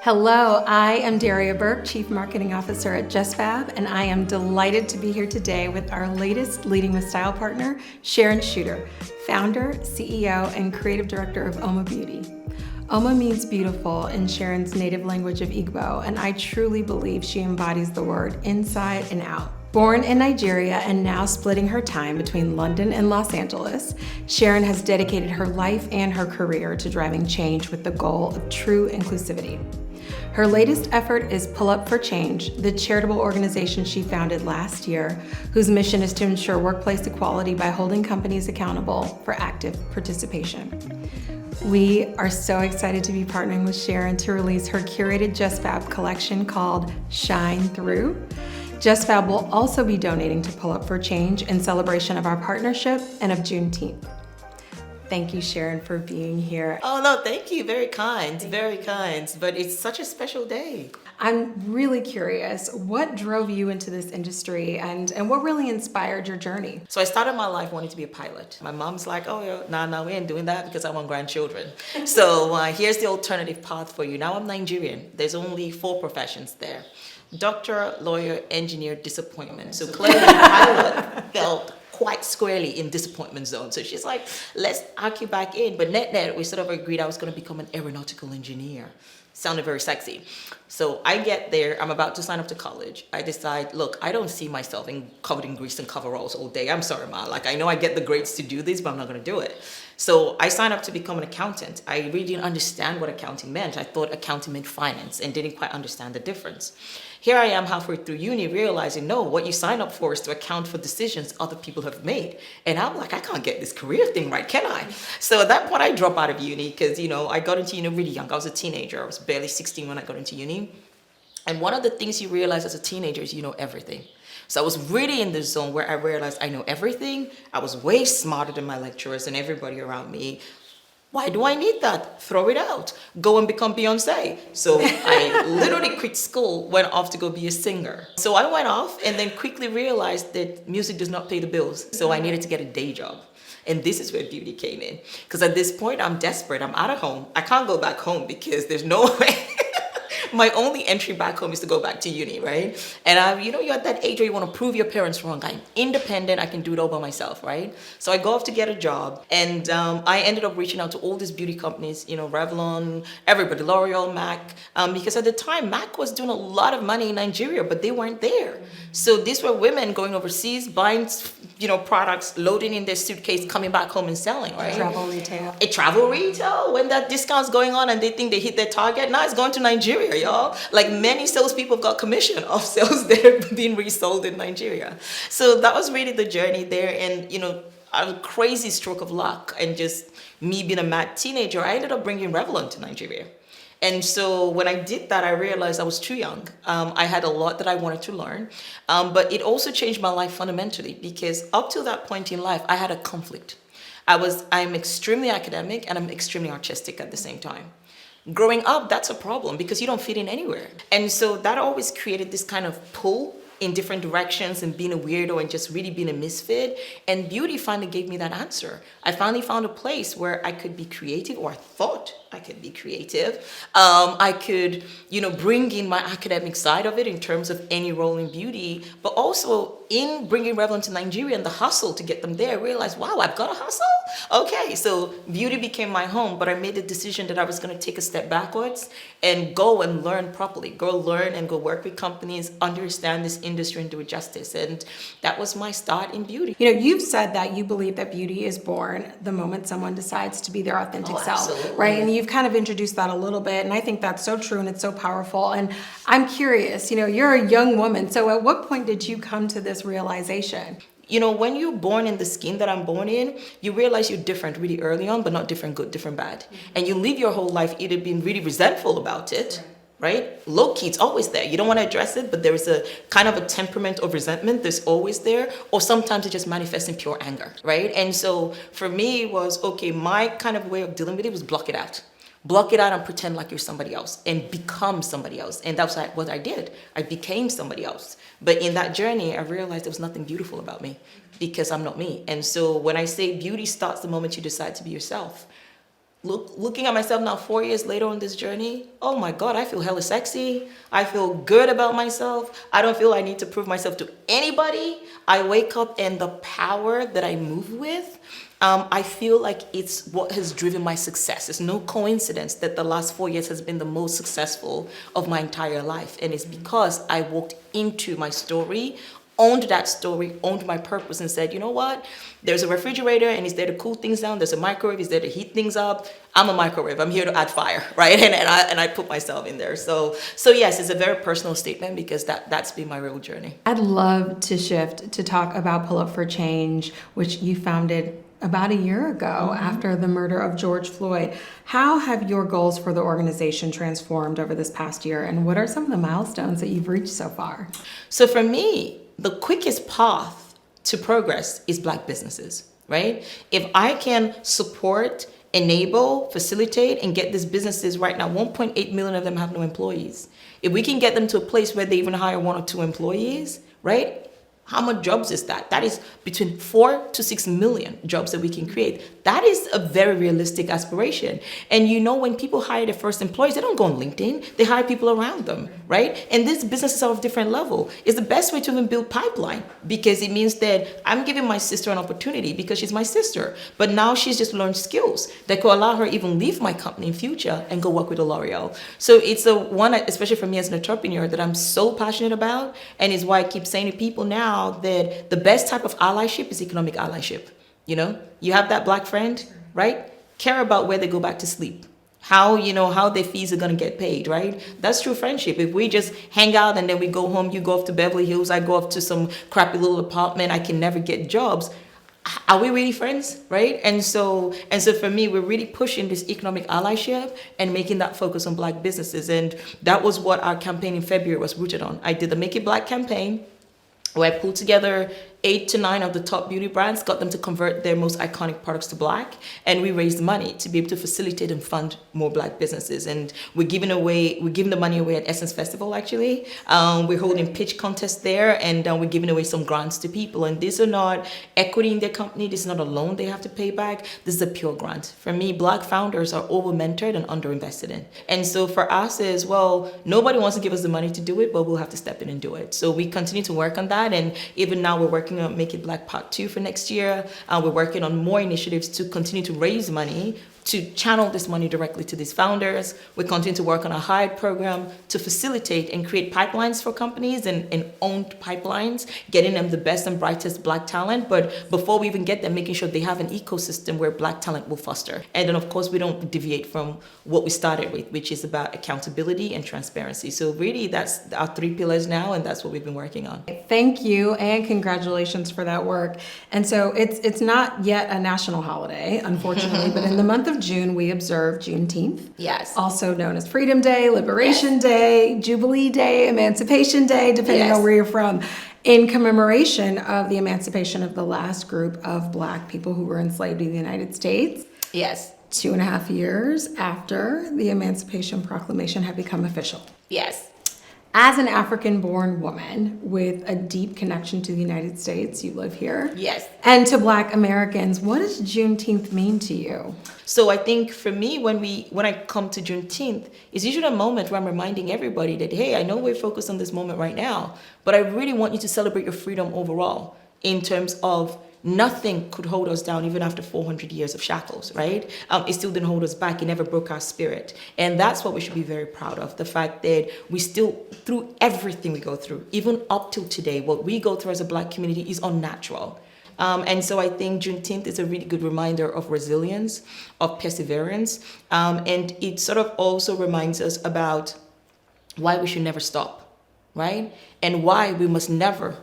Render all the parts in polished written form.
Hello, I am Daria Burke, Chief Marketing Officer at JustFab, and I am delighted to be here today with our latest Leading with Style partner, Sharon Chuter, founder, CEO, and creative director of Oma Beauty. Oma means beautiful in Sharon's native language of Igbo, and I truly believe she embodies the word inside and out. Born in Nigeria and now splitting her time between London and Los Angeles, Sharon has dedicated her life and her career to driving change with the goal of true inclusivity. Her latest effort is Pull Up for Change, the charitable organization she founded last year, whose mission is to ensure workplace equality by holding companies accountable for active participation. We are so excited to be partnering with Sharon to release her curated JustFab collection called Shine Through. JustFab will also be donating to Pull Up for Change in celebration of our partnership and of Juneteenth. Thank you, Sharon, for being here. Oh, no, thank you. Very kind, very kind. But it's such a special day. I'm really curious, what drove you into this industry and what really inspired your journey? So I started my life wanting to be a pilot. My mom's like, oh, no, we ain't doing that because I want grandchildren. So here's the alternative path for you. Now I'm Nigerian. There's only 4 professions there. Doctor, lawyer, engineer, disappointment. So clearly pilot felt quite squarely in disappointment zone. So she's like, let's argue back in. But net, we sort of agreed I was going to become an aeronautical engineer. Sounded very sexy. So I get there, I'm about to sign up to college. I decide, look, I don't see myself covered in grease and coveralls all day. I'm sorry, Ma. Like, I know I get the grades to do this, but I'm not going to do it. So I signed up to become an accountant. I really didn't understand what accounting meant. I thought accounting meant finance and didn't quite understand the difference. Here I am halfway through uni realizing, no, what you sign up for is to account for decisions other people have made. And I'm like, I can't get this career thing right, can I? So at that point, I dropped out of uni because, I got into uni really young. I was a teenager. I was barely 16 when I got into uni. And one of the things you realize as a teenager is you know everything. So I was really in the zone where I realized I know everything. I was way smarter than my lecturers and everybody around me. Why do I need that? Throw it out. Go and become Beyonce. So I literally quit school, went off to go be a singer. So I went off and then quickly realized that music does not pay the bills. So I needed to get a day job. And this is where beauty came in. Because at this point, I'm desperate. I'm out of home. I can't go back home because there's no way. My only entry back home is to go back to uni, right? And you're at that age where you want to prove your parents wrong. I'm independent. I can do it all by myself, right? So I go off to get a job, and I ended up reaching out to all these beauty companies, Revlon, everybody, L'Oreal, MAC, because at the time, MAC was doing a lot of money in Nigeria, but they weren't there. So these were women going overseas, buying, products, loading in their suitcase, coming back home and selling, right? Travel retail. Travel retail, when that discount's going on and they think they hit their target, now it's going to Nigeria, y'all. Like many salespeople have got commission off sales there being resold in Nigeria. So that was really the journey there. And, a crazy stroke of luck and just me being a mad teenager, I ended up bringing Revlon to Nigeria. And so when I did that, I realized I was too young. I had a lot that I wanted to learn, but it also changed my life fundamentally because up to that point in life, I had a conflict. I'm extremely academic and I'm extremely artistic at the same time. Growing up, that's a problem because you don't fit in anywhere. And so that always created this kind of pull in different directions and being a weirdo and just really being a misfit. And beauty finally gave me that answer. I finally found a place where I could be creative, or I thought I could be creative. I could, bring in my academic side of it in terms of any role in beauty, but also in bringing Revlon to Nigeria and the hustle to get them there, I realized, wow, I've got a hustle? Okay, so beauty became my home, but I made the decision that I was going to take a step backwards and go and learn properly. Go learn and go work with companies, understand this industry and do it justice. And that was my start in beauty. You've said that you believe that beauty is born the moment someone decides to be their authentic self, absolutely. Right? And you've kind of introduced that a little bit, and I think that's so true and it's so powerful. And I'm curious, you're a young woman, so at what point did you come to this realization? When you're born in the skin that I'm born in, you realize you're different really early on, but not different good, different bad. Mm-hmm. And you live your whole life either being really resentful about it, right? Low key, it's always there. You don't want to address it, but there is a kind of a temperament of resentment that's always there, or sometimes it just manifests in pure anger, right? And so for me, it was, okay, my kind of way of dealing with it was block it out. Block it out and pretend like you're somebody else and become somebody else. And that's what I did. I became somebody else. But in that journey, I realized there was nothing beautiful about me because I'm not me. And so when I say beauty starts the moment you decide to be yourself, looking at myself now 4 years later on this journey, oh my God, I feel hella sexy. I feel good about myself. I don't feel I need to prove myself to anybody. I wake up and the power that I move with, I feel like it's what has driven my success. It's no coincidence that the last 4 years has been the most successful of my entire life. And it's because I walked into my story, owned that story, owned my purpose, and said, you know what? There's a refrigerator and it's there to cool things down. There's a microwave, it's there to heat things up. I'm a microwave. I'm here to add fire, right? And I put myself in there. So yes, it's a very personal statement because that's been my real journey. I'd love to shift to talk about Pull Up for Change, which you founded about a year ago after the murder of George Floyd. How have your goals for the organization transformed over this past year, and what are some of the milestones that you've reached so far? So for me, the quickest path to progress is Black businesses, right? If I can support, enable, facilitate, and get these businesses right now, 1.8 million of them have no employees. If we can get them to a place where they even hire 1 or 2 employees, right? How much jobs is that? That is between 4 to 6 million jobs that we can create. That is a very realistic aspiration. And you know, when people hire their first employees, they don't go on LinkedIn. They hire people around them, right? And these businesses are of different level. It's the best way to even build pipeline because it means that I'm giving my sister an opportunity because she's my sister. But now she's just learned skills that could allow her even leave my company in future and go work with a L'Oreal. So it's a one, especially for me as an entrepreneur, that I'm so passionate about, and is why I keep saying to people now that the best type of allyship is economic allyship. You know, you have that Black friend, right? Care about where they go back to sleep. How their fees are going to get paid, right? That's true friendship. If we just hang out and then we go home, you go off to Beverly Hills, I go off to some crappy little apartment, I can never get jobs. Are we really friends, right? And so for me, we're really pushing this economic allyship and making that focus on Black businesses. And that was what our campaign in February was rooted on. I did the Make It Black campaign, where I pulled together 8 to 9 of the top beauty brands, got them to convert their most iconic products to Black, and we raised money to be able to facilitate and fund more Black businesses. And we're giving the money away at Essence Festival, actually. We're holding pitch contests there, and we're giving away some grants to people. And these are not equity in their company. This is not a loan they have to pay back. This is a pure grant. For me, Black founders are over-mentored and under-invested in. And so for us as well, nobody wants to give us the money to do it, but we'll have to step in and do it. So we continue to work on that. And even now we're working on Make It Black Part 2 for next year. We're working on more initiatives to continue to raise money, to channel this money directly to these founders. We continue to work on a hired program to facilitate and create pipelines for companies and owned pipelines, getting them the best and brightest Black talent. But before we even get them, making sure they have an ecosystem where Black talent will foster. And then of course, we don't deviate from what we started with, which is about accountability and transparency. So really that's our 3 pillars now, and that's what we've been working on. Thank you and congratulations for that work. And so it's not yet a national holiday, unfortunately, but in the month of June, we observe Juneteenth. Yes. Also known as Freedom Day, Liberation Day, Jubilee Day, Emancipation Day, depending on where you're from, in commemoration of the emancipation of the last group of Black people who were enslaved in the United States. Yes. 2.5 years after the Emancipation Proclamation had become official. Yes. As an African-born woman with a deep connection to the United States, you live here. Yes. And to Black Americans, what does Juneteenth mean to you? So I think for me, when I come to Juneteenth, it's usually a moment where I'm reminding everybody that, hey, I know we're focused on this moment right now, but I really want you to celebrate your freedom overall in terms of nothing could hold us down even after 400 years of shackles, right? It still didn't hold us back. It never broke our spirit. And that's what we should be very proud of. The fact that we still, through everything we go through, even up till today, what we go through as a Black community is unnatural. And so I think Juneteenth is a really good reminder of resilience, of perseverance. And it sort of also reminds us about why we should never stop, right? And why we must never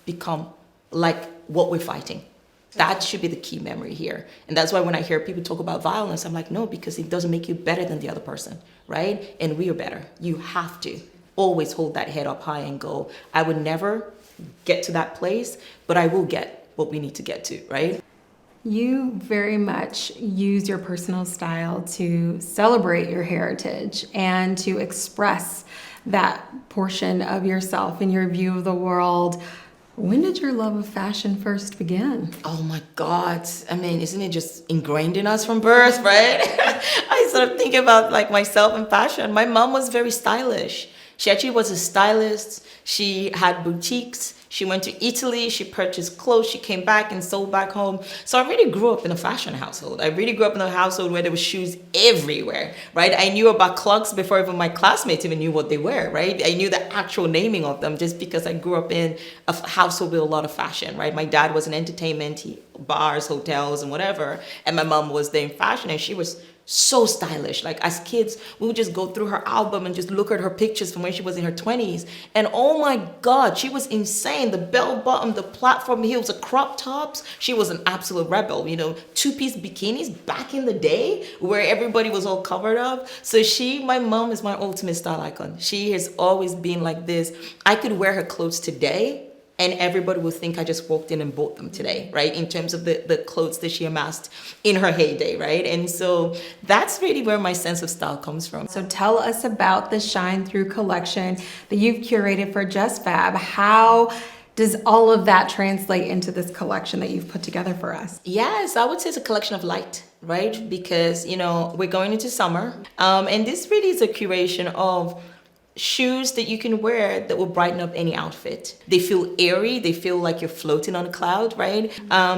become like what we're fighting. That should be the key memory here. And that's why when I hear people talk about violence, I'm like, no, because it doesn't make you better than the other person, right? And we are better. You have to always hold that head up high and go, I would never get to that place, but I will get what we need to get to, right? You very much use your personal style to celebrate your heritage and to express that portion of yourself and your view of the world. When did your love of fashion first begin? Oh my God. I mean, isn't it just ingrained in us from birth, right? I sort of think about like myself and fashion. My mom was very stylish. She actually was a stylist. She had boutiques. She went to Italy. She purchased clothes. She came back and sold back home. So I really grew up in a fashion household. I really grew up in a household where there were shoes everywhere, right? I knew about clogs before even my classmates even knew what they were, right? I knew the actual naming of them just because I grew up in a household with a lot of fashion, right? My dad was in entertainment, bars, hotels, and whatever. And my mom was there in fashion, and she was so stylish. Like as kids, we would just go through her album and just look at her pictures from when she was in her 20s. And oh my God, she was insane. The bell bottom, the platform heels, the crop tops. She was an absolute rebel, you know, two-piece bikinis back in the day where everybody was all covered up. So my mom is my ultimate style icon. She has always been like this. I could wear her clothes today and everybody will think I just walked in and bought them today, right? In terms of the clothes that she amassed in her heyday, right? And so that's really where my sense of style comes from. So tell us about the Shine Through collection that you've curated for JustFab. How does all of that translate into this collection that you've put together for us? Yes, I would say it's a collection of light, right? Because, you know, we're going into summer. And this really is a curation of shoes that you can wear that will brighten up any outfit. They feel airy, they feel like you're floating on a cloud, right?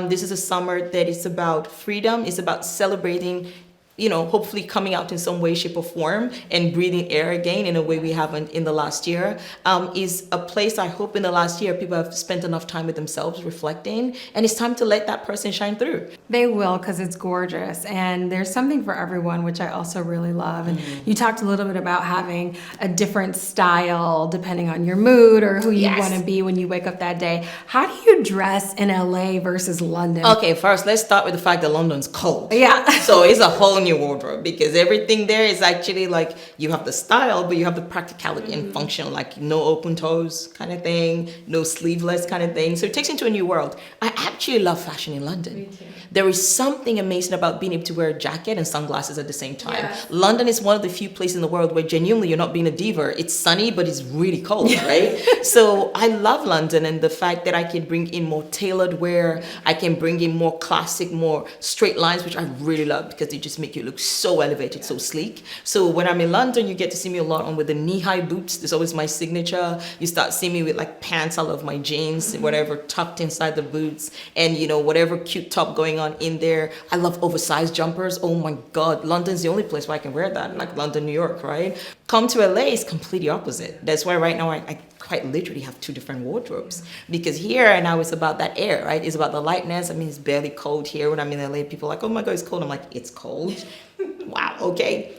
This is a summer that is about freedom, it's about celebrating, you know, hopefully coming out in some way, shape, or form and breathing air again in a way we haven't in the last year. Is a place I hope in the last year people have spent enough time with themselves reflecting, and it's time to let that person shine through. They will, because it's gorgeous, and there's something for everyone, which I also really love. And you talked a little bit about having a different style depending on your mood or who you want to be when you wake up that day. How do you dress in LA versus London? Okay, first let's start with the fact that London's cold. Yeah. So it's a whole new wardrobe because everything there is actually like you have the style, but you have the practicality and function, like no open toes kind of thing, no sleeveless kind of thing. So it takes you into a new world. I actually love fashion in London. Me too. There is something amazing about being able to wear a jacket and sunglasses at the same time. Yes. London is one of the few places in the world where genuinely you're not being a diva. It's sunny, but it's really cold, right? So I love London and the fact that I can bring in more tailored wear. I can bring in more classic, more straight lines, which I really love because they just make you look so elevated, so sleek. So when I'm in London, you get to see me a lot on with the knee-high boots. There's always my signature. You start seeing me with like pants. I love my jeans, whatever tucked inside the boots, and you know, whatever cute top going on in there. I love oversized jumpers. Oh my God, London's the only place where I can wear that, like London, New York, right? Come to LA, it's completely opposite. That's why right now I quite literally have two different wardrobes, because here now it's about that air, right? It's about the lightness. I mean, it's barely cold here. When I'm in LA, people are like, oh my God, it's cold. I'm like, it's cold. Wow, okay.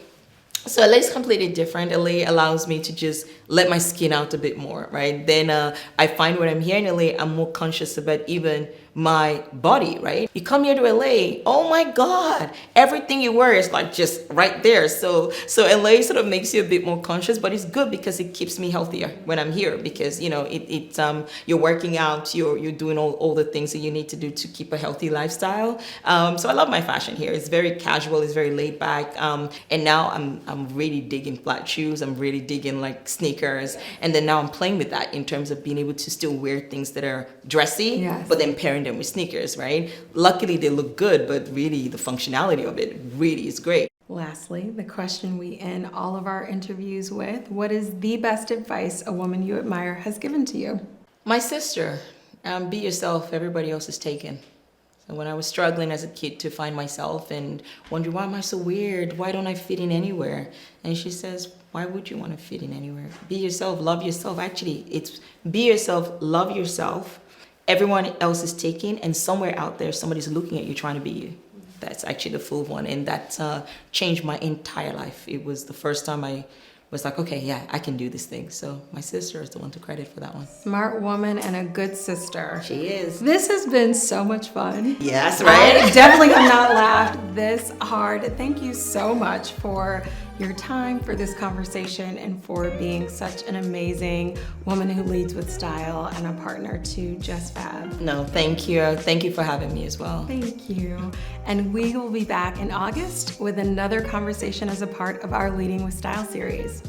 So LA is completely different. LA allows me to just let my skin out a bit more, right? Then I find when I'm here in LA, I'm more conscious about even my body, right? You come here to LA, oh my God, everything you wear is like just right there. So LA sort of makes you a bit more conscious, but it's good because it keeps me healthier when I'm here, because you know you're working out, you're doing all the things that you need to do to keep a healthy lifestyle. So I love my fashion here. It's very casual, it's very laid back, and now I'm really digging flat shoes. I'm really digging like sneakers, and then now I'm playing with that in terms of being able to still wear things that are dressy, but then pairing them with sneakers, right? Luckily they look good, but really the functionality of it really is great. Lastly, the question we end all of our interviews with: what is the best advice a woman you admire has given to you? My sister, be yourself, everybody else is taken. So when I was struggling as a kid to find myself and wondering, why am I so weird? Why don't I fit in anywhere? And she says, why would you want to fit in anywhere? Be yourself, love yourself. Actually, it's be yourself, love yourself. Everyone else is taken, and somewhere out there, somebody's looking at you trying to be you. That's actually the full one, and that changed my entire life. It was the first time I was like, okay, yeah, I can do this thing. So my sister is the one to credit for that one. Smart woman and a good sister. She is. This has been so much fun. Yes, right? I definitely have not laughed this hard. Thank you so much for your time, for this conversation, and for being such an amazing woman who leads with style and a partner to JustFab. No, thank you. Thank you for having me as well. Thank you. And we will be back in August with another conversation as a part of our Leading with Style series.